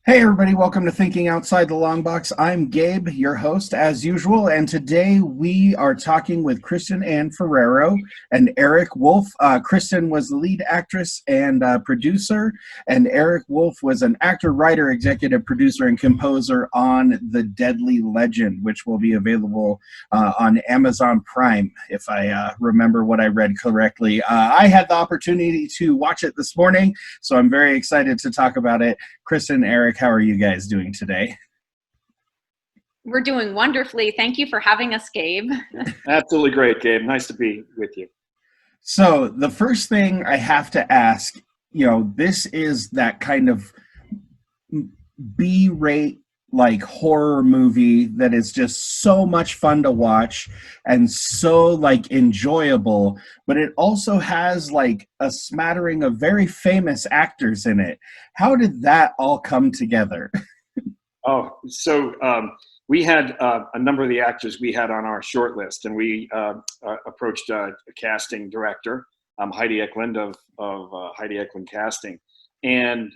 Hey everybody, welcome to Thinking Outside the Longbox. I'm Gabe, your host as usual, and today we are talking with Kristen Anne Ferraro and Eric Wolf. Kristen was the lead actress and producer, and Eric Wolf was an actor, writer, executive producer, and composer on The Deadly Legend, which will be available on Amazon Prime, if I remember what I read correctly. I had the opportunity to watch it this morning, so I'm very excited to talk about it. Kristen, Eric, how are you guys doing today? We're doing wonderfully. Thank you for having us, Gabe. Absolutely great, Gabe. Nice to be with you. So the first thing I have to ask, this is that kind of B-rate like horror movie that is just so much fun to watch and so like enjoyable, but it also has like a smattering of very famous actors in it. How did that all come together? We had a number of the actors we had on our short list, and we approached a casting director, Heidi Eklund of Heidi Eklund Casting, and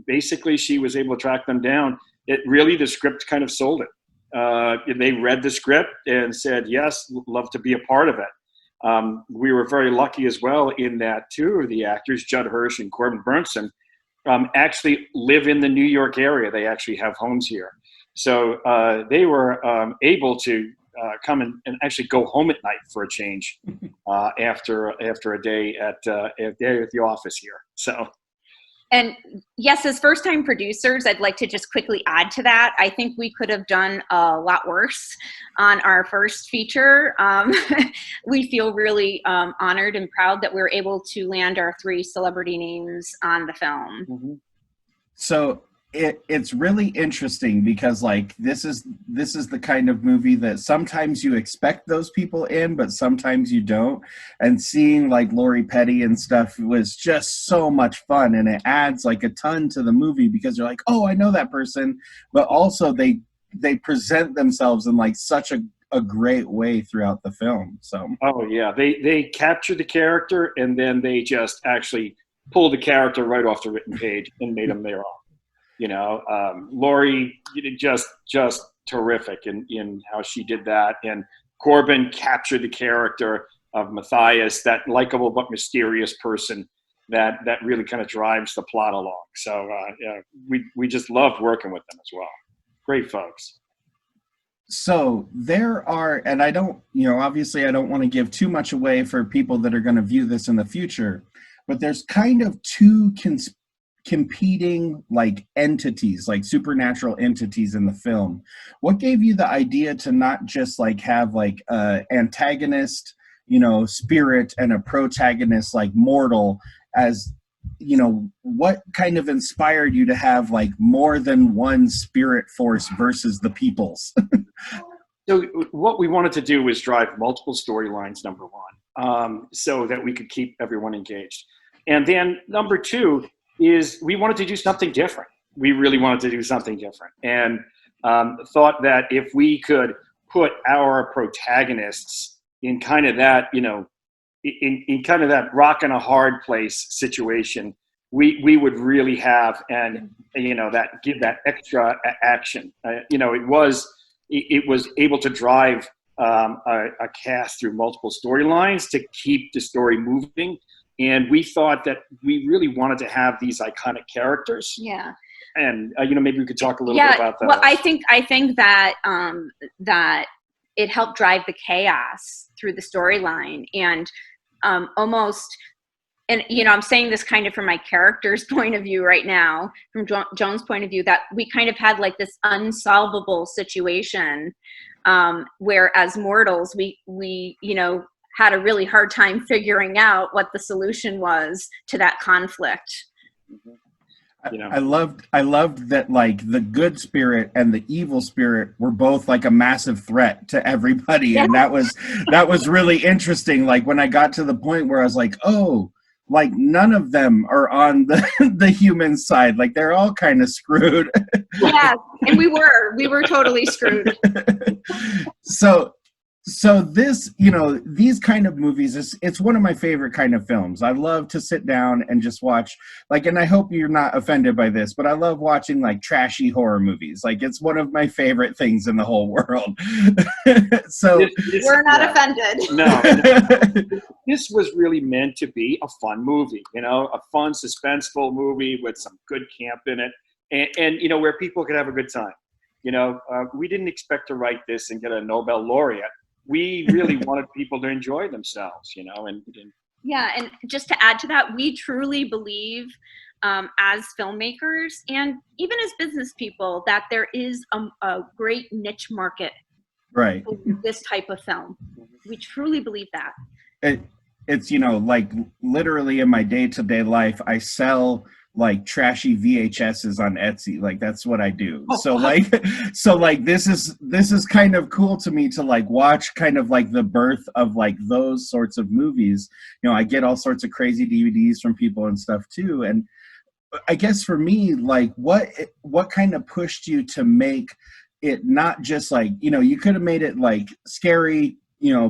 basically she was able to track them down. The script kind of sold it. They read the script and said, yes, love to be a part of it. We were very lucky as well in that two of the actors, Judd Hirsch and Corbin Burnson, actually live in the New York area. They actually have homes here. So they were able to come and actually go home at night for a change after a day at the office here. So. And yes, as first-time producers, I'd like to just quickly add to that. I think we could have done a lot worse on our first feature. We feel really honored and proud that we were able to land our three celebrity names on the film. Mm-hmm. So it's really interesting because like this is the kind of movie that sometimes you expect those people in, but sometimes you don't. And seeing like Lori Petty and stuff was just so much fun, and it adds like a ton to the movie because you're like, oh, I know that person, but also they present themselves in like such a great way throughout the film. So they capture the character and then they just actually pull the character right off the written page and made them their own. Lori just terrific in how she did that, and Corbin captured the character of Matthias, that likable but mysterious person that really kind of drives the plot along. So we just loved working with them as well. Great folks. So there are, and I don't, obviously I don't want to give too much away for people that are going to view this in the future, but there's kind of two competing like entities, like supernatural entities in the film. What gave you the idea to not just like have like a antagonist, spirit, and a protagonist like mortal? As what kind of inspired you to have like more than one spirit force versus the peoples? So what we wanted to do was drive multiple storylines, number one, so that we could keep everyone engaged. And then number two is we wanted to do something different. We really wanted to do something different, and thought that if we could put our protagonists in kind of that, in kind of that rock and a hard place situation, we would really have, and that give that extra action. It was able to drive a cast through multiple storylines to keep the story moving. And we thought that we really wanted to have these iconic characters. Yeah. And maybe we could talk a little bit about that. Well, I think that that it helped drive the chaos through the storyline, and almost. And I'm saying this kind of from my character's point of view right now, from Joan's point of view, that we kind of had like this unsolvable situation, where as mortals we had a really hard time figuring out what the solution was to that conflict. I loved that like the good spirit and the evil spirit were both like a massive threat to everybody. Yeah. And that was really interesting. Like when I got to the point where I was like, oh, like none of them are on the human side. Like they're all kind of screwed. Yeah, and we were totally screwed. So this, you know, these kind of movies, it's one of my favorite kind of films. I love to sit down and just watch, like, and I hope you're not offended by this, but I love watching like trashy horror movies. Like, it's one of my favorite things in the whole world. So we're not offended. No, this was really meant to be a fun movie, you know, a fun, suspenseful movie with some good camp in it, and you know, where people could have a good time. You know, we didn't expect to write this and get a Nobel laureate. We really wanted people to enjoy themselves, you know, and yeah, and just to add to that, we truly believe, as filmmakers and even as business people, that there is a great niche market right for this type of film. We truly believe that. It's, you know, like literally in my day-to-day life, I sell like trashy VHSs on Etsy. Like, that's what I do. So like this is kind of cool to me to like watch kind of like the birth of like those sorts of movies. You know, I get all sorts of crazy DVDs from people and stuff too. And I guess for me, like what kind of pushed you to make it not just like, you know, you could have made it like scary, you know,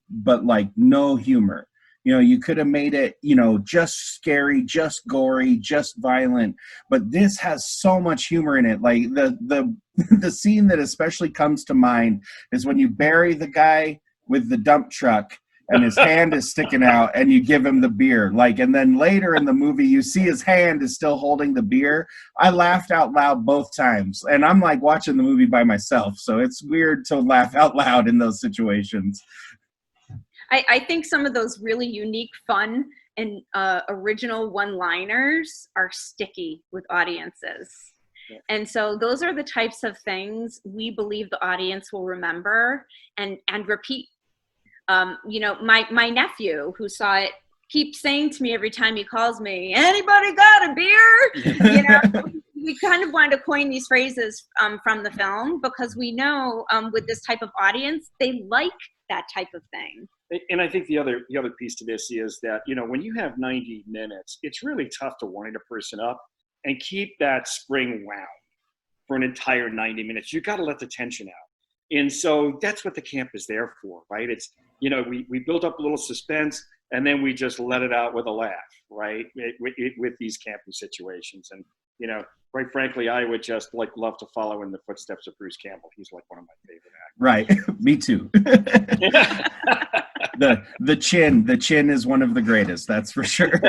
but like no humor. You know, you could have made it, you know, just scary, just gory, just violent, but this has so much humor in it. Like the scene that especially comes to mind is when you bury the guy with the dump truck and his hand is sticking out and you give him the beer. Like, and then later in the movie, you see his hand is still holding the beer. I laughed out loud both times, and I'm like watching the movie by myself. So it's weird to laugh out loud in those situations. I think some of those really unique, fun, and original one-liners are sticky with audiences. Yeah. And so those are the types of things we believe the audience will remember and repeat. You know, my nephew who saw it keeps saying to me every time he calls me, "Anybody got a beer?" You know, we kind of wanted to coin these phrases from the film because we know with this type of audience, they like that type of thing. And I think the other piece to this is that, you know, when you have 90 minutes, it's really tough to wind a person up and keep that spring wound for an entire 90 minutes. You got to let the tension out. And so that's what the camp is there for, right? It's, you know, we build up a little suspense and then we just let it out with a laugh, right? With these camping situations. And, you know, quite frankly, I would just like love to follow in the footsteps of Bruce Campbell. He's like one of my favorite actors. Right. Me too. The chin is one of the greatest, that's for sure.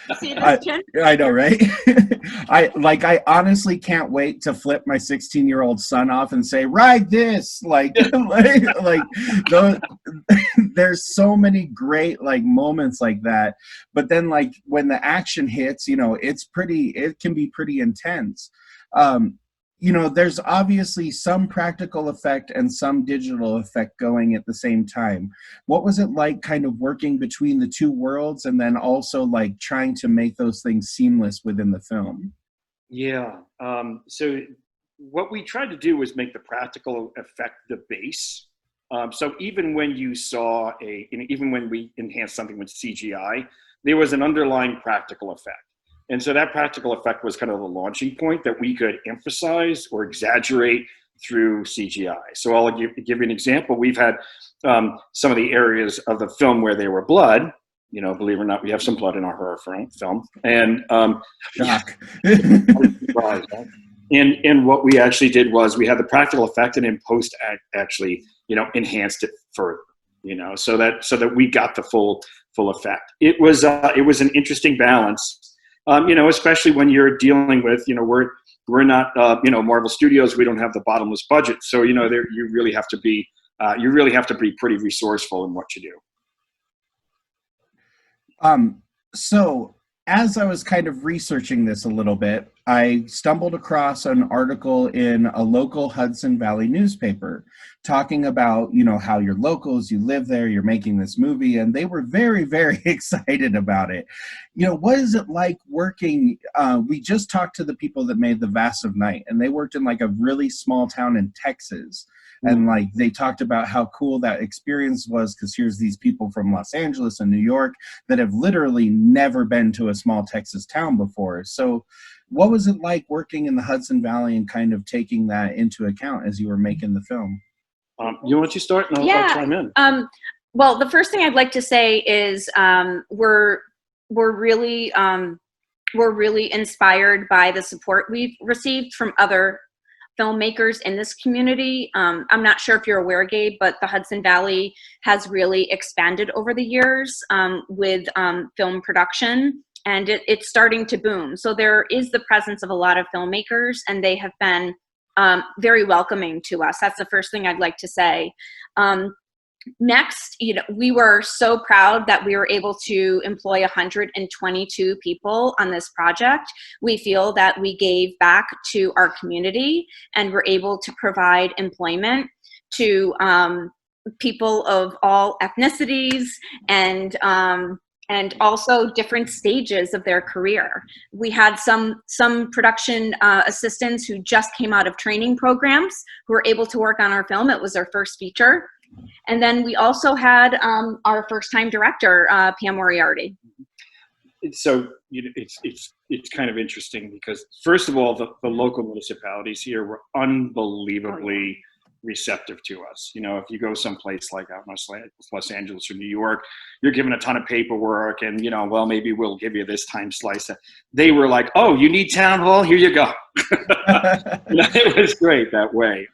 I know, right? I honestly can't wait to flip my 16-year-old son off and say, ride this, like those, there's so many great like moments like that, but then like when the action hits, you know, it can be pretty intense. You know, there's obviously some practical effect and some digital effect going at the same time. What was it like kind of working between the two worlds and then also like trying to make those things seamless within the film? Yeah. So what we tried to do was make the practical effect the base. So even when you saw even when we enhanced something with CGI, there was an underlying practical effect. And so that practical effect was kind of the launching point that we could emphasize or exaggerate through CGI. So I'll give you an example. We've had some of the areas of the film where there were blood. You know, believe it or not, we have some blood in our horror film. And shock. And what we actually did was we had the practical effect and in post actually, you know, enhanced it further. You know, so that we got the full effect. It was an interesting balance. You know, especially when you're dealing with, you know, we're not, you know, Marvel Studios. We don't have the bottomless budget, so you know, you really have to be pretty resourceful in what you do. So as I was kind of researching this a little bit, I stumbled across an article in a local Hudson Valley newspaper talking about, you know, how you're locals, you live there, you're making this movie, and they were very, very excited about it. You know, what is it like working? We just talked to the people that made The Vast of Night, and they worked in like a really small town in Texas. And like they talked about how cool that experience was because here's these people from Los Angeles and New York that have literally never been to a small Texas town before. So what was it like working in the Hudson Valley and kind of taking that into account as you were making the film? You want to start? And I'll chime in. Well, the first thing I'd like to say is we're really inspired by the support we've received from other filmmakers in this community. I'm not sure if you're aware, Gabe, but the Hudson Valley has really expanded over the years with film production, and it's starting to boom. So there is the presence of a lot of filmmakers, and they have been very welcoming to us. That's the first thing I'd like to say. Next, we were so proud that we were able to employ 122 people on this project. We feel that we gave back to our community and were able to provide employment to people of all ethnicities and also different stages of their career. We had some production assistants who just came out of training programs who were able to work on our film. It was our first feature. And then we also had our first-time director, Pam Moriarty. So it's kind of interesting because, first of all, the local municipalities here were unbelievably receptive to us. If you go someplace like out in Los Angeles or New York, you're given a ton of paperwork and, well, maybe we'll give you this time slice. They were like, oh, you need town hall? Here you go. It was great that way.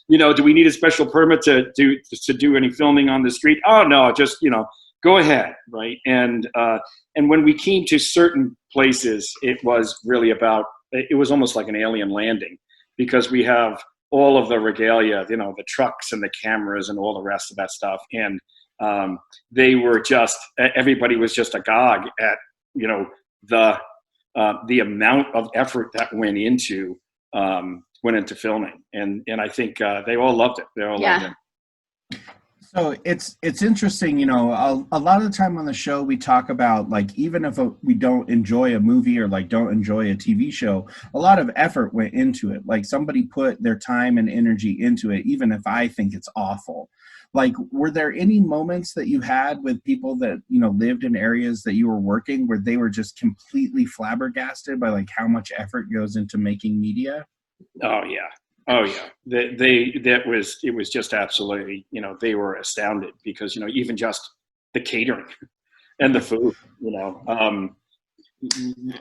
Do we need a special permit to do any filming on the street? Oh, no, just, go ahead. Right. And when we came to certain places, it was really it was almost like an alien landing because we have all of the regalia, the trucks and the cameras and all the rest of that stuff. And they were everybody was just agog at, the amount of effort that went into filming. And I think they all loved it. They all loved it. So it's interesting, a lot of the time on the show we talk about, like, even if we don't enjoy a movie or like don't enjoy a TV show, a lot of effort went into it. Like somebody put their time and energy into it, even if I think it's awful. Like, were there any moments that you had with people that, lived in areas that you were working where they were just completely flabbergasted by like how much effort goes into making media? Oh yeah. It was just absolutely, they were astounded because, even just the catering and the food,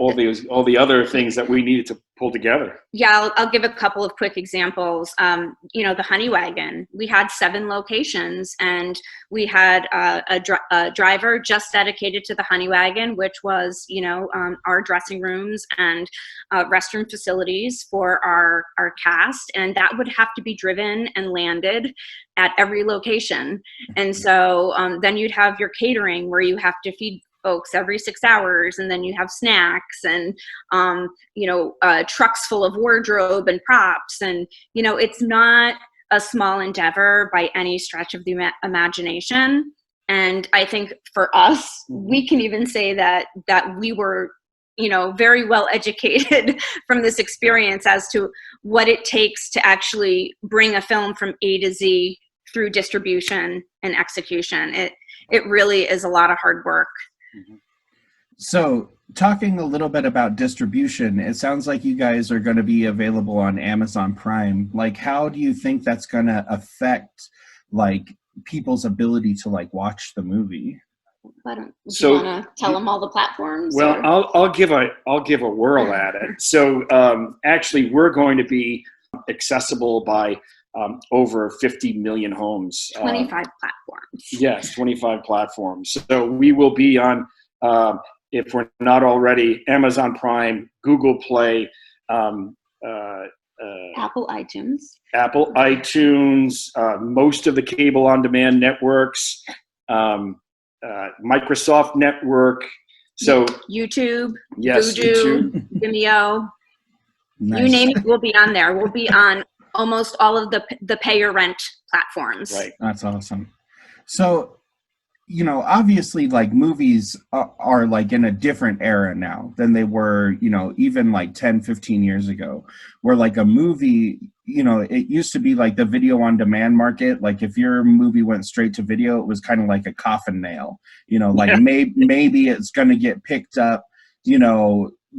all the other things that we needed to pull together. Yeah, I'll give a couple of quick examples. The Honey Wagon, we had 7 locations, and we had a driver just dedicated to the Honey Wagon, which was, our dressing rooms and restroom facilities for our cast, and that would have to be driven and landed at every location. And so then you'd have your catering where you have to feed folks every 6 hours, and then you have snacks and trucks full of wardrobe and props, and it's not a small endeavor by any stretch of the imagination. And I think for us, we can even say that we were very well educated from this experience as to what it takes to actually bring a film from A to Z through distribution and execution. It really is a lot of hard work. So talking a little bit about distribution, it sounds like you guys are going to be available on Amazon Prime. Like, how do you think that's going to affect like people's ability to like watch the movie? Do you want to tell them all the platforms? Well, I'll give a whirl at it. So actually, we're going to be accessible by over 50 million homes. 25 platforms. Yes, 25 platforms. So we will be on, if we're not already, Amazon Prime, Google Play, Apple iTunes, most of the cable on-demand networks, Microsoft Network. So YouTube, yes, Vudu, YouTube. Vimeo, Nice. You name it, we'll be on there. We'll be on almost all of the pay or rent platforms. Right. That's awesome. So, obviously like movies are like in a different era now than they were, even like 10, 15 years ago, where like a movie, it used to be like the video on demand market. Like if your movie went straight to video, it was kind of like a coffin nail, maybe it's going to get picked up,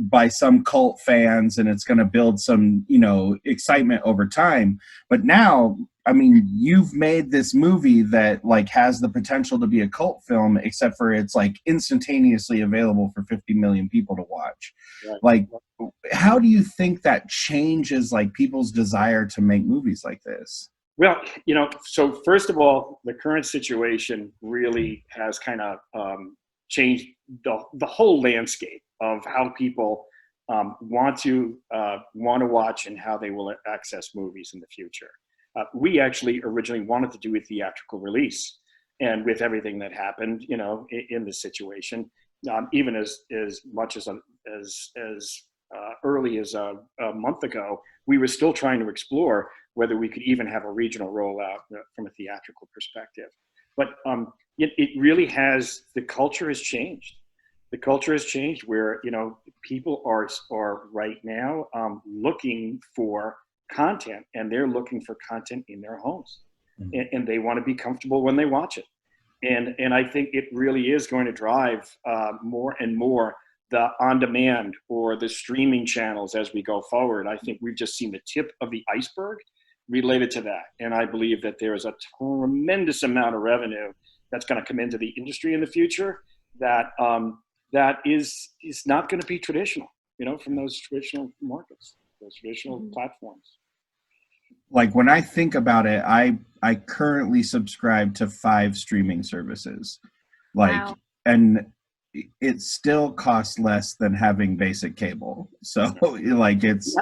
by some cult fans and it's going to build some, excitement over time. But now, I mean, you've made this movie that like has the potential to be a cult film, except for it's like instantaneously available for 50 million people to watch. Right. Like, how do you think that changes like people's desire to make movies like this? Well, so first of all, the current situation really has kind of changed the whole landscape of how people want to watch and how they will access movies in the future. We actually originally wanted to do a theatrical release, and with everything that happened, in this situation, even as much as early as a month ago, we were still trying to explore whether we could even have a regional rollout from a theatrical perspective. But it really has, the culture has changed. The culture has changed where, people are right now looking for content, and they're looking for content in their homes. Mm-hmm. And they want to be comfortable when they watch it. And I think it really is going to drive more and more the on-demand or the streaming channels as we go forward. I think we've just seen the tip of the iceberg related to that. And I believe that there is a tremendous amount of revenue that's going to come into the industry in the future that is not going to be traditional, from those traditional markets, those traditional platforms. Like when I think about it, I currently subscribe to 5 streaming services. Wow. And it still costs less than having basic cable. So like it's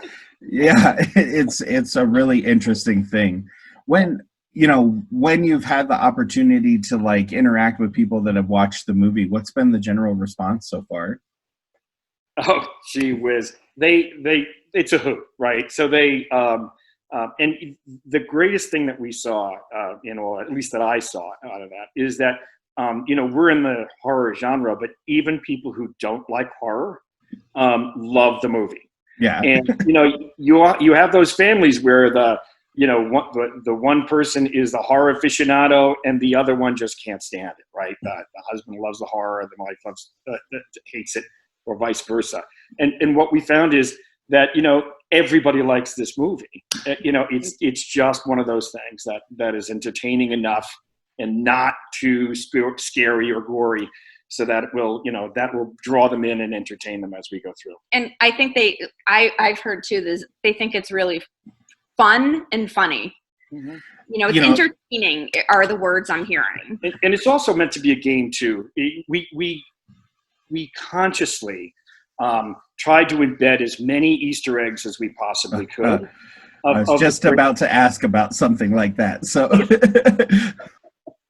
a really interesting thing. When you've had the opportunity to like interact with people that have watched the movie, what's been the general response so far? Oh, gee whiz. It's a hoot, right? So and the greatest thing that we saw, at least that I saw out of that, is that, we're in the horror genre, but even people who don't like horror love the movie. Yeah. And, you have those families where the one person is the horror aficionado and the other one just can't stand it, right? The husband loves the horror, the wife hates it, or vice versa. And what we found is that, everybody likes this movie. It's just one of those things that is entertaining enough and not too scary or gory, so that it will, that will draw them in and entertain them as we go through. And I think I've heard too, they think it's really fun and funny. Mm-hmm. It's entertaining are the words I'm hearing. And it's also meant to be a game too. We consciously tried to embed as many Easter eggs as we possibly could. I was just about to ask about something like that. So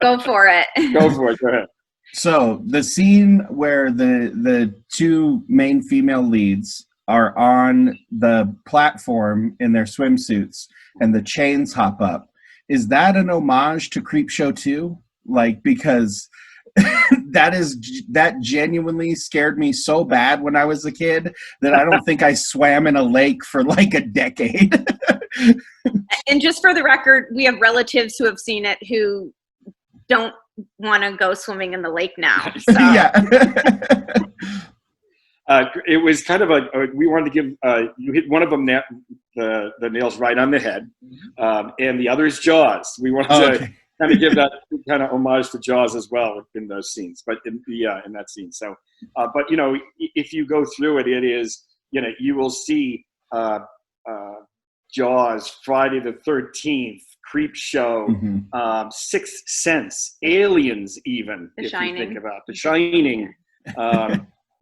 go for it. Go for it. Go ahead. So the scene where the 2 main female leads are on the platform in their swimsuits and the chains hop up, is that an homage to Creepshow 2? Like, because that genuinely scared me so bad when I was a kid that I don't think I swam in a lake for like a decade. And just for the record, we have relatives who have seen it who don't want to go swimming in the lake now. So. Yeah. It was kind of we wanted to give, you hit one of them, the nails right on the head, and the other is Jaws. We wanted to kind of give that kind of homage to Jaws as well in those scenes, but in that scene. So, but if you go through it, it is, you will see Jaws, Friday the 13th, Creepshow, mm-hmm. Sixth Sense, Aliens, even The Shining. You think about The Shining.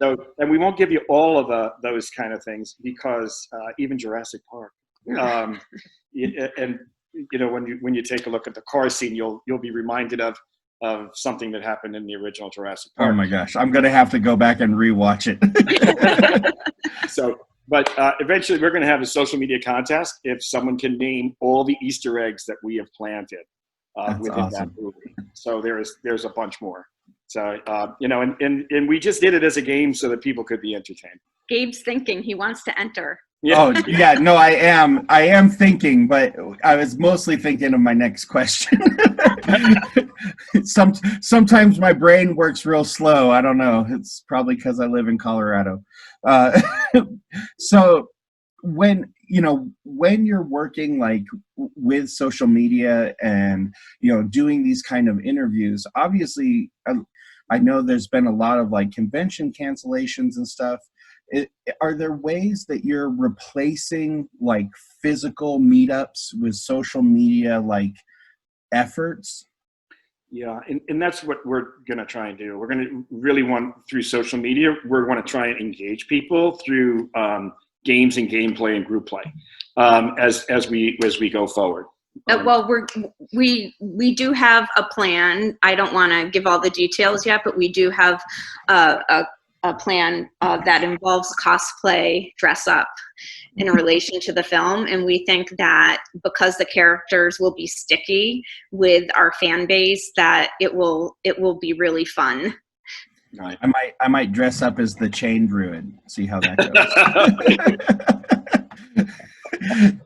So, and we won't give you all of those kind of things because even Jurassic Park, and when you take a look at the car scene, you'll be reminded of something that happened in the original Jurassic Park. Oh my gosh, I'm gonna have to go back and rewatch it. So, but eventually we're gonna have a social media contest if someone can name all the Easter eggs that we have planted within awesome. that movie. So there's a bunch more. So, and we just did it as a game so that people could be entertained. Gabe's thinking he wants to enter. Yeah. Oh, yeah, no, I am thinking, but I was mostly thinking of my next question. Sometimes my brain works real slow. I don't know. It's probably because I live in Colorado. So when when you're working like with social media and, you know, doing these kind of interviews, obviously I know there's been a lot of like convention cancellations and stuff. Are there ways that you're replacing like physical meetups with social media like efforts? Yeah, and that's what we're going to try and do. We're going to really want, through social media, we're going to try and engage people through games and gameplay and group play as we go forward. Well, we do have a plan. I don't want to give all the details yet, but we do have a plan that involves cosplay, dress up in relation to the film. And we think that because the characters will be sticky with our fan base, that it will be really fun. Right. I might dress up as the Chain Druid. See how that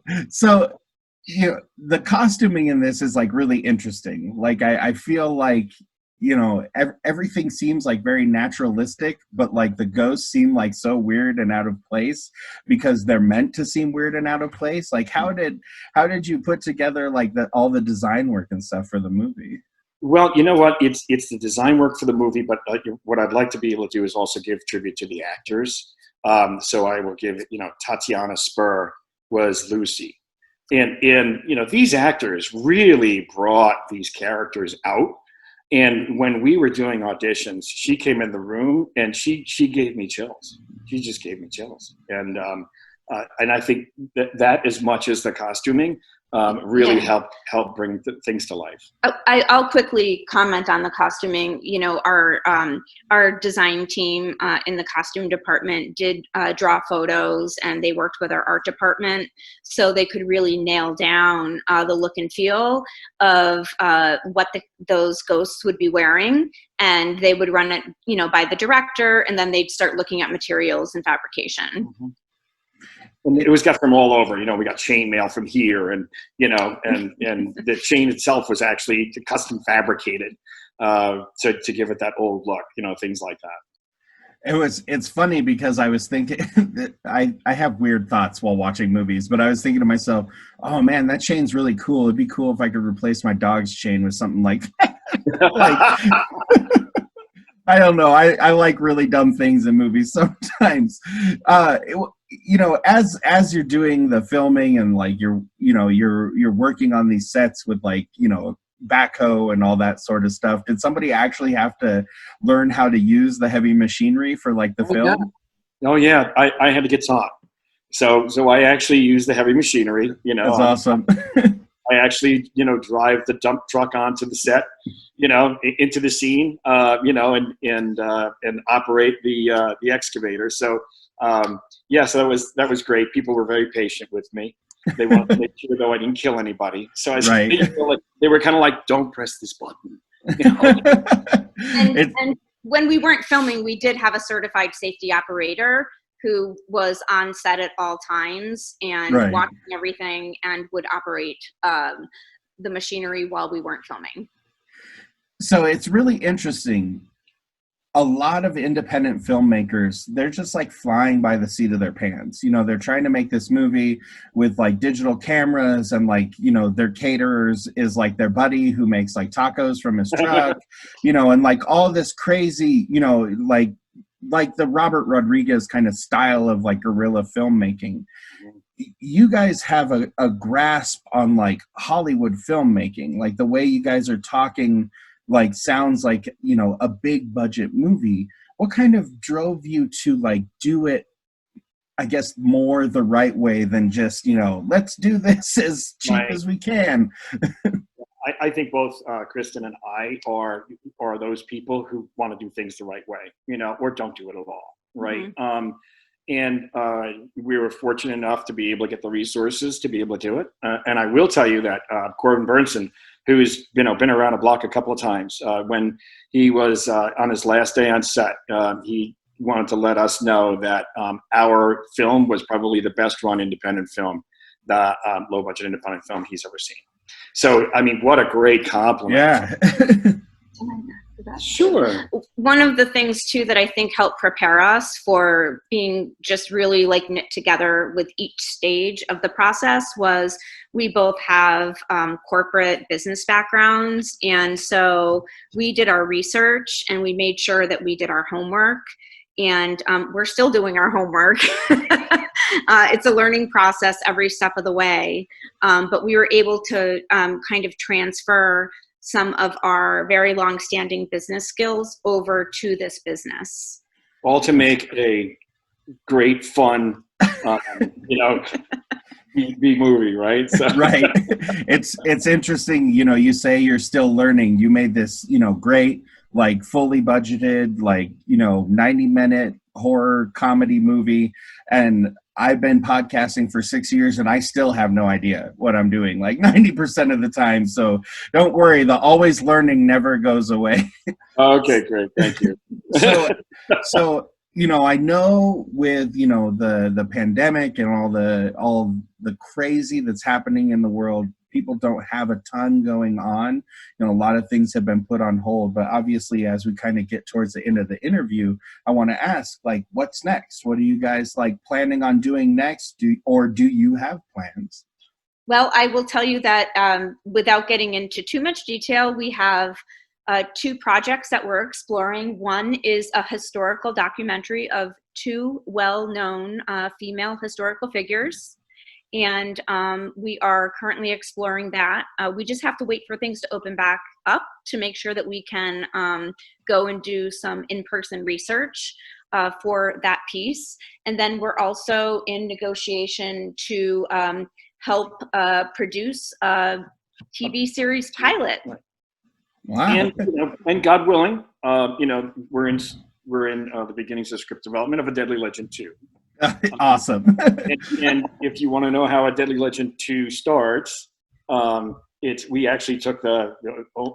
goes. So, you know, the costuming in this is like really interesting. Like I feel like, you know, everything seems like very naturalistic, but like the ghosts seem like so weird and out of place because they're meant to seem weird and out of place. Like how did you put together like all the design work and stuff for the movie? Well, you know what? It's the design work for the movie, but what I'd like to be able to do is also give tribute to the actors. So I will give, you know, Tatiana Spur was Lucy. And you know, these actors really brought these characters out. And when we were doing auditions, she came in the room and she gave me chills. She just gave me chills. And I think that as much as the costuming really helped bring things to life. I'll quickly comment on the costuming. You know, our design team in the costume department did draw photos, and they worked with our art department so they could really nail down the look and feel of what those ghosts would be wearing. And they would run it, you know, by the director, and then they'd start looking at materials and fabrication. Mm-hmm. And it was got from all over. You know, we got chainmail from here, and you know, and the chain itself was actually custom fabricated to give it that old look. You know, things like that. It's funny because I was thinking that I have weird thoughts while watching movies, but I was thinking to myself, oh man, that chain's really cool. It'd be cool if I could replace my dog's chain with something like I don't know. I like really dumb things in movies sometimes. You know, as you're doing the filming and like you're working on these sets with like, you know, backhoe and all that sort of stuff. Did somebody actually have to learn how to use the heavy machinery for like the film? Oh yeah, I had to get taught. So I actually used the heavy machinery. You know, that's awesome. I actually, you know, drive the dump truck onto the set, you know, into the scene, you know, and operate the excavator. So yeah, so that was great. People were very patient with me. They wanted to make sure though I didn't kill anybody. So they were kind of like, don't press this button. You know? and when we weren't filming, we did have a certified safety operator who was on set at all times and watching everything and would operate the machinery while we weren't filming. So it's really interesting. A lot of independent filmmakers, they're just like flying by the seat of their pants. You know, they're trying to make this movie with like digital cameras and like, you know, their caterers is like their buddy who makes like tacos from his truck, you know, and like all this crazy, you know, like the Robert Rodriguez kind of style of like guerrilla filmmaking. You guys have a grasp on like Hollywood filmmaking, like the way you guys are talking like sounds like, you know, a big budget movie. What kind of drove you to like do it, I guess, more the right way than just, you know, let's do this as cheap as we can? I think both Kristen and I are those people who want to do things the right way, you know, or don't do it at all, right? Mm-hmm. And we were fortunate enough to be able to get the resources to be able to do it. And I will tell you that Corbin Burnson, who's been around a block a couple of times, when he was on his last day on set, he wanted to let us know that our film was probably the best run independent film, the low budget independent film he's ever seen. So, I mean, what a great compliment. Yeah. Sure. One of the things too that I think helped prepare us for being just really like knit together with each stage of the process was we both have corporate business backgrounds, and so we did our research and we made sure that we did our homework, and we're still doing our homework. It's a learning process every step of the way, but we were able to kind of transfer some of our very long-standing business skills over to this business. All to make a great, fun, B movie, right? So. Right. It's interesting. You say you're still learning. You made this, great, like fully budgeted, like 90-minute horror comedy movie, and I've been podcasting for 6 years and I still have no idea what I'm doing, like 90% of the time. So don't worry, the always learning never goes away. Okay, great. Thank you. So I know with, the pandemic and all the crazy that's happening in the world, people don't have a ton going on. A lot of things have been put on hold, but obviously as we kind of get towards the end of the interview, I want to ask, like, what's next? What are you guys planning on doing next? Do you have plans? Well, I will tell you that without getting into too much detail, we have 2 projects that we're exploring. One is a historical documentary of 2 well-known female historical figures. And we are currently exploring that. We just have to wait for things to open back up to make sure that we can go and do some in-person research for that piece. And then we're also in negotiation to help produce a TV series pilot. Wow. And God willing, we're in the beginnings of script development of A Deadly Legend 2. Awesome. and if you want to know how A Deadly Legend 2 starts, we actually took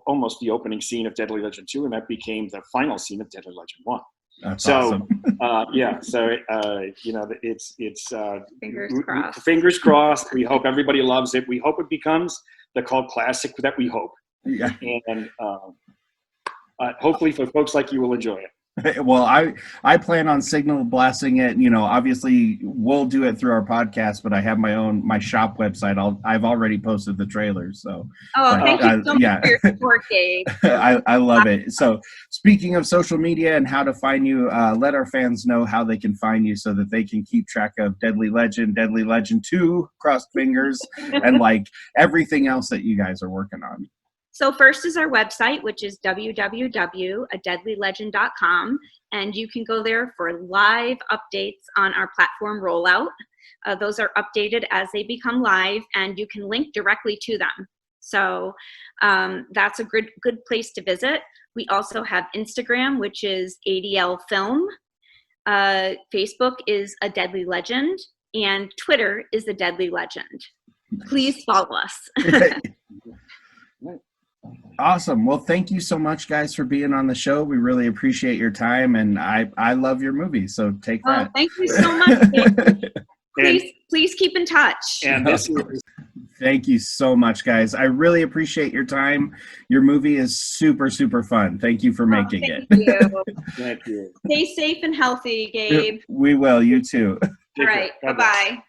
almost the opening scene of Deadly Legend 2, and that became the final scene of Deadly Legend 1. That's awesome. It's Fingers crossed. Fingers crossed. We hope everybody loves it. We hope it becomes the cult classic that we hope. Yeah. And hopefully for folks like you will enjoy it. Well, I plan on signal blasting it. Obviously we'll do it through our podcast, but I have my shop website. I've already posted the trailers. So thank you so much for your support, Gabe. I love it. So speaking of social media and how to find you, let our fans know how they can find you so that they can keep track of Deadly Legend 2, crossed fingers, and everything else that you guys are working on. So first is our website, which is www.adeadlylegend.com, and you can go there for live updates on our platform rollout. Those are updated as they become live, and you can link directly to them. So that's a good place to visit. We also have Instagram, which is ADL Film. Facebook is A Deadly Legend, and Twitter is A Deadly Legend. Please follow us. Awesome. Well, thank you so much, guys, for being on the show. We really appreciate your time, and I love your movie, so take that. Thank you so much. Please keep in touch. And thank you so much, guys. I really appreciate your time. Your movie is super, super fun. Thank you for making it. Thank you. Stay safe and healthy, Gabe. We will. You too. All right. Bye-bye.